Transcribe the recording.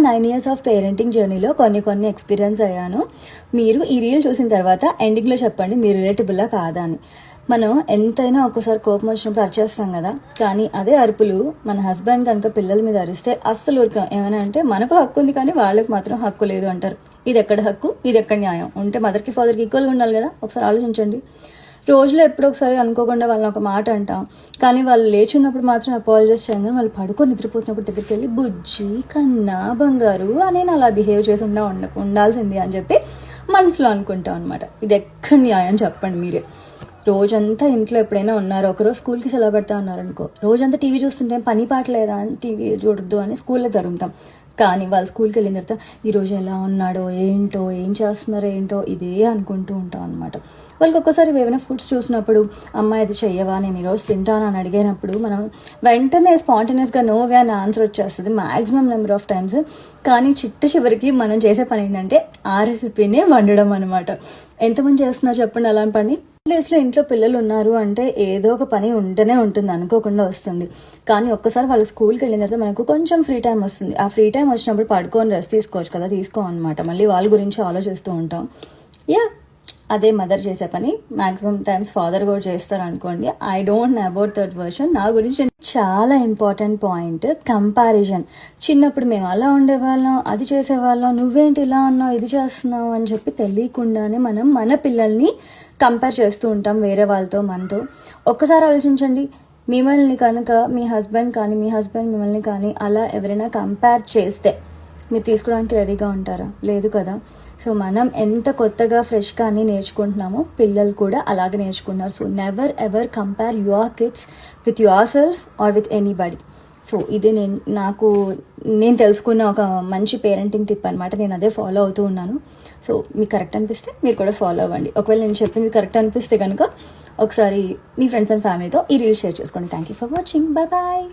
9 years of parenting జర్నీలో కొన్ని experience అయ్యాను. మీరు ఈ రీల్ చూసిన తర్వాత ఎండింగ్లో చెప్పండి మీరు రిలేటబుల్లా కాదా అని. మనం ఎంతైనా ఒక్కసారి కోపం వచ్చినప్పుడు అరిచేస్తాం కదా, కానీ అదే అరుపులు మన హస్బెండ్ కనుక పిల్లల మీద అరిస్తే అస్సలు ఊరికాం. ఏమైనా అంటే మనకు హక్కు ఉంది కానీ వాళ్ళకి మాత్రం హక్కు లేదు అంటారు. ఇది ఎక్కడ హక్కు, ఇది ఎక్కడ న్యాయం? ఉంటే మదర్కి ఫాదర్కి ఈక్వల్గా ఉండాలి కదా. ఒకసారి ఆలోచించండి. రోజులో ఎప్పుడో ఒకసారి అనుకోకుండా వాళ్ళని ఒక మాట అంటాం, కానీ వాళ్ళు లేచున్నప్పుడు మాత్రం అపాలజైజ్ చేయగానే వాళ్ళు పడుకొని నిద్రపోతున్నప్పుడు దగ్గరికి వెళ్ళి బుజ్జి కన్నా బంగారు అని నేను అలా బిహేవ్ చేసి ఉండాల్సింది అని చెప్పి మనసులో అనుకుంటాం అనమాట. ఇది ఎక్కడ న్యాయం చెప్పండి మీరే. రోజంతా ఇంట్లో ఎప్పుడైనా ఉన్నారో, ఒకరోజు స్కూల్కి సెలవు పెడతా ఉన్నారనుకో, రోజంతా టీవీ చూస్తుంటే పని పాట లేదా అని టీవీ చూడొద్దు అని స్కూల్లో తరుగుతాం. కానీ వాళ్ళు స్కూల్కి వెళ్ళిన తర్వాత ఈరోజు ఎలా ఉన్నాడో ఏంటో, ఏం చేస్తున్నారో ఏంటో ఇదే అనుకుంటూ ఉంటాం అనమాట. వాళ్ళకి ఒక్కసారి ఏమైనా ఫుడ్స్ చూసినప్పుడు అమ్మాయి అది చెయ్యవా, నేను ఈరోజు తింటాను అని అడిగినప్పుడు మనం వెంటనే స్పాంటేనియస్గా నోవే అని ఆన్సర్ వచ్చేస్తుంది మ్యాక్సిమం నెంబర్ ఆఫ్ టైమ్స్. కానీ చివరికి మనం చేసే పని ఏంటంటే ఆ రెసిపీనే వండడం అనమాట. ఎంతమంది చేస్తున్నారు చెప్పండి అలాంటి పని? ప్లేస్లో ఇంట్లో పిల్లలు ఉన్నారు అంటే ఏదో ఒక పని ఉంటేనే ఉంటుంది, అనుకోకుండా వస్తుంది. కానీ ఒక్కసారి వాళ్ళకి స్కూల్కి వెళ్ళిన తర్వాత మనకు కొంచెం ఫ్రీ టైం వస్తుంది. ఆ ఫ్రీ టైం వచ్చినప్పుడు పడుకొని రెస్ట్ తీసుకోవచ్చు కదా, తీసుకోమన్నమాట. మళ్ళీ వాళ్ళ గురించి ఆలోచిస్తూ ఉంటాం. అదే మదర్ చేసే పని మ్యాక్సిమం టైమ్స్ ఫాదర్ కూడా చేస్తారు అనుకోండి. I don't know about that version. నా గురించి చాలా ఇంపార్టెంట్ పాయింట్ కంపారిజన్. చిన్నప్పుడు మేము అలా ఉండేవాళ్ళం, అది చేసేవాళ్ళం, నువ్వేంటి ఇలా ఉన్నావు, ఇది చేస్తున్నావు అని చెప్పి తెలియకుండానే మనం మన పిల్లల్ని కంపేర్ చేస్తూ ఉంటాం వేరే వాళ్ళతో, మనతో. ఒక్కసారి ఆలోచించండి, మిమ్మల్ని కనుక మీ హస్బెండ్ కానీ మీ హస్బెండ్ మిమ్మల్ని కానీ అలా ఎవరైనా కంపేర్ చేస్తే మీరు తీసుకోవడానికి రెడీగా ఉంటారా? లేదు కదా. సో మనం ఎంత కొత్తగా ఫ్రెష్గా అన్నీ నేర్చుకుంటున్నామో పిల్లలు కూడా అలాగే నేర్చుకుంటున్నారు. So never ever compare your kids with your self or with anybody. So ఇదే నేను తెలుసుకున్న ఒక మంచి పేరెంటింగ్ టిప్ అనమాట. నేను అదే ఫాలో అవుతూ ఉన్నాను. సో మీకు కరెక్ట్ అనిపిస్తే మీరు కూడా ఫాలో అవ్వండి. ఒకవేళ నేను చెప్పింది కరెక్ట్ అనిపిస్తే కనుక ఒకసారి మీ ఫ్రెండ్స్ అండ్ ఫ్యామిలీతో ఈ రీల్ షేర్ చేసుకోండి. Thank you for watching. Bye bye.